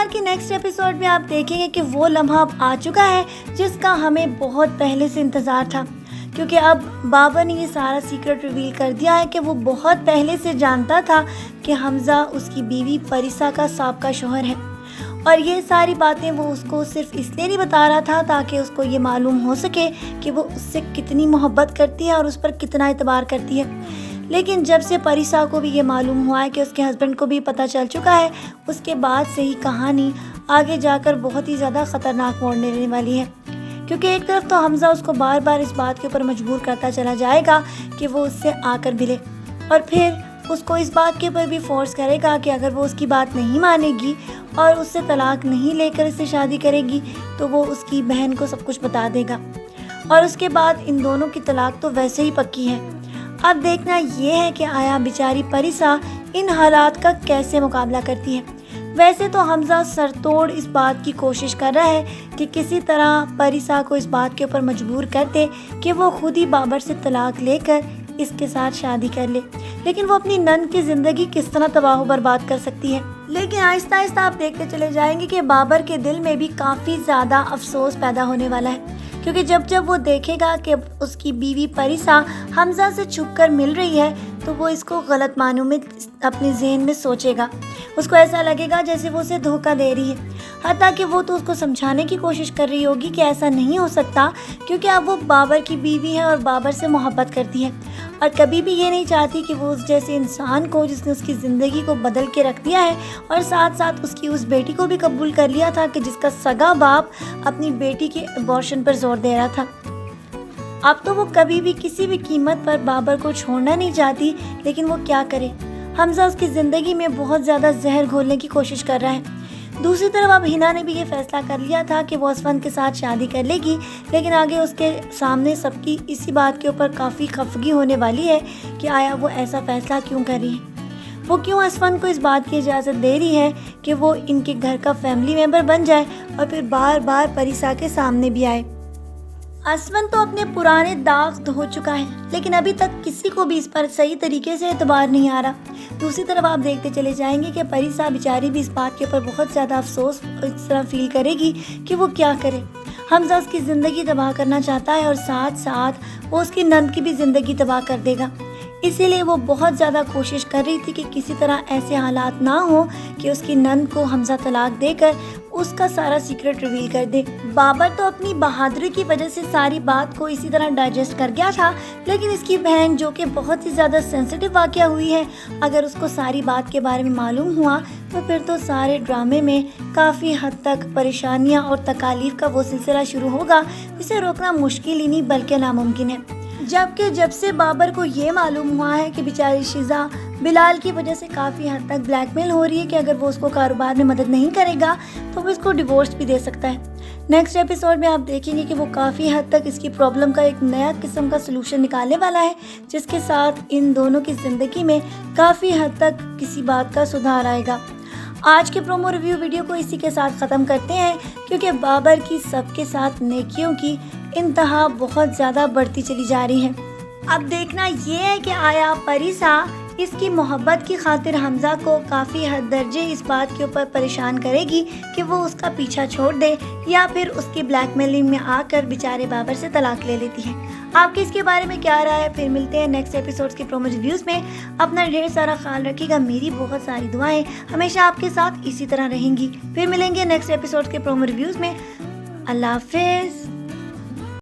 کردار کے next episode میں آپ دیکھیں گے کہ وہ لمحہ اب آ چکا ہے جس کا ہمیں بہت پہلے سے انتظار تھا، کیونکہ اب بابر نے یہ سارا سیکرٹ ریویل کر دیا ہے کہ وہ بہت پہلے سے جانتا تھا کہ حمزہ اس کی بیوی پریسا کا سابقہ شوہر ہے، اور یہ ساری باتیں وہ اس کو صرف اس لیے نہیں بتا رہا تھا تاکہ اس کو یہ معلوم ہو سکے کہ وہ اس سے کتنی محبت کرتی ہے اور اس پر کتنا اعتبار کرتی ہے۔ لیکن جب سے پریسا کو بھی یہ معلوم ہوا ہے کہ اس کے ہسبینڈ کو بھی پتہ چل چکا ہے، اس کے بعد سے ہی کہانی آگے جا کر بہت ہی زیادہ خطرناک موڑ لینے والی ہے، کیونکہ ایک طرف تو حمزہ اس کو بار بار اس بات کے اوپر مجبور کرتا چلا جائے گا کہ وہ اس سے آ کر ملے، اور پھر اس کو اس بات کے اوپر بھی فورس کرے گا کہ اگر وہ اس کی بات نہیں مانے گی اور اس سے طلاق نہیں لے کر اس سے شادی کرے گی تو وہ اس کی بہن کو سب کچھ بتا دے گا، اور اس کے بعد ان دونوں کی طلاق تو ویسے ہی پکی ہے۔ اب دیکھنا یہ ہے کہ آیا بیچاری پریسا ان حالات کا کیسے مقابلہ کرتی ہے۔ ویسے تو حمزہ سر توڑ اس بات کی کوشش کر رہا ہے کہ کسی طرح پریسا کو اس بات کے اوپر مجبور کر دے کہ وہ خود ہی بابر سے طلاق لے کر اس کے ساتھ شادی کر لے، لیکن وہ اپنی نند کی زندگی کس طرح تباہ و برباد کر سکتی ہے۔ لیکن آہستہ آہستہ آپ دیکھتے چلے جائیں گے کہ بابر کے دل میں بھی کافی زیادہ افسوس پیدا ہونے والا ہے، کیونکہ جب وہ دیکھے گا کہ اس کی بیوی پریسا حمزہ سے چھپ کر مل رہی ہے تو وہ اس کو غلط معنوں میں اپنے ذہن میں سوچے گا، اس کو ایسا لگے گا جیسے وہ اسے دھوکہ دے رہی ہے، حتیٰ کہ وہ تو اس کو سمجھانے کی کوشش کر رہی ہوگی کہ ایسا نہیں ہو سکتا کیونکہ اب وہ بابر کی بیوی ہے اور بابر سے محبت کرتی ہے، اور کبھی بھی یہ نہیں چاہتی کہ وہ اس جیسے انسان کو جس نے اس کی زندگی کو بدل کے رکھ دیا ہے اور ساتھ ساتھ اس کی اس بیٹی کو بھی قبول کر لیا تھا کہ جس کا سگا باپ اپنی بیٹی کے ابارشن پر زور دے رہا تھا۔ اب تو وہ کبھی بھی کسی بھی قیمت پر بابر کو چھوڑنا نہیں چاہتی، لیکن وہ کیا کرے، حمزہ اس کی زندگی میں بہت زیادہ زہر گھولنے کی کوشش کر رہا ہے۔ دوسری طرف اب ہنا نے بھی یہ فیصلہ کر لیا تھا کہ وہ اسفند کے ساتھ شادی کر لے گی، لیکن آگے اس کے سامنے سب کی اسی بات کے اوپر کافی خفگی ہونے والی ہے کہ آیا وہ ایسا فیصلہ کیوں کر رہی ہے، وہ کیوں اسفند کو اس بات کی اجازت دے رہی ہے کہ وہ ان کے گھر کا فیملی ممبر بن جائے اور پھر بار بار پریسا کے سامنے بھی آئے۔ اسفند تو اپنے پرانے داغ دھو چکا ہے، لیکن ابھی تک کسی کو بھی اس پر صحیح طریقے سے اعتبار نہیں آ رہا۔ دوسری طرف آپ دیکھتے چلے جائیں گے کہ پریسا بیچاری بھی اس بات کے اوپر بہت زیادہ افسوس اس طرح فیل کرے گی کہ وہ کیا کرے، حمزہ اس کی زندگی تباہ کرنا چاہتا ہے اور ساتھ ساتھ وہ اس کی نند کی بھی زندگی تباہ کر دے گا، اسی لیے وہ بہت زیادہ کوشش کر رہی تھی کہ کسی طرح ایسے حالات نہ ہوں کہ اس کی نند کو حمزہ طلاق دے کر اس کا سارا سیکرٹ ریویل کر دے۔ بابر تو اپنی بہادری کی وجہ سے ساری بات کو اسی طرح ڈائجسٹ کر گیا تھا، لیکن اس کی بہن جو کہ بہت ہی زیادہ سینسٹیو واقعہ ہوئی ہے، اگر اس کو ساری بات کے بارے میں معلوم ہوا تو پھر تو سارے ڈرامے میں کافی حد تک پریشانیاں اور تکالیف کا وہ سلسلہ شروع ہوگا جسے روکنا مشکل ہی نہیں بلکہ ناممکن ہے۔ جبکہ جب سے بابر کو یہ معلوم ہوا ہے کہ بیچاری شیزا بلال کی وجہ سے کافی حد تک بلیک میل ہو رہی ہے کہ اگر وہ اس کو کاروبار میں مدد نہیں کرے گا تو وہ اس کو ڈیورس بھی دے سکتا ہے، نیکسٹ ایپیسوڈ میں آپ دیکھیں گے کہ وہ کافی حد تک اس کی پرابلم کا ایک نیا قسم کا سلوشن نکالنے والا ہے، جس کے ساتھ ان دونوں کی زندگی میں کافی حد تک کسی بات کا سدھار آئے گا۔ آج کے پرومو ریویو ویڈیو کو اسی کے ساتھ ختم کرتے ہیں، کیونکہ بابر کی سب کے ساتھ نیکیوں کی انتہا بہت زیادہ بڑھتی چلی جا رہی ہے۔ اب دیکھنا یہ ہے کہ آیا پریسا اس کی محبت کی خاطر حمزہ کو کافی حد درجے اس بات کے اوپر پریشان کرے گی کہ وہ اس کا پیچھا چھوڑ دے، یا پھر اس کی بلیک میلنگ میں آ کر بیچارے بابر سے طلاق لے لیتی ہے۔ آپ کی اس کے بارے میں کیا رائے ہے؟ پھر ملتے ہیں نیکسٹ ایپیسوڈز کے پرومو ریویوز میں۔ اپنا ڈھیر سارا خیال رکھیے گا، میری بہت ساری دعائیں ہمیشہ آپ کے ساتھ اسی طرح رہیں گی۔ پھر ملیں گے نیکسٹ ایپیسوڈز کے پرومو ریویوز میں۔ اللہ حافظ۔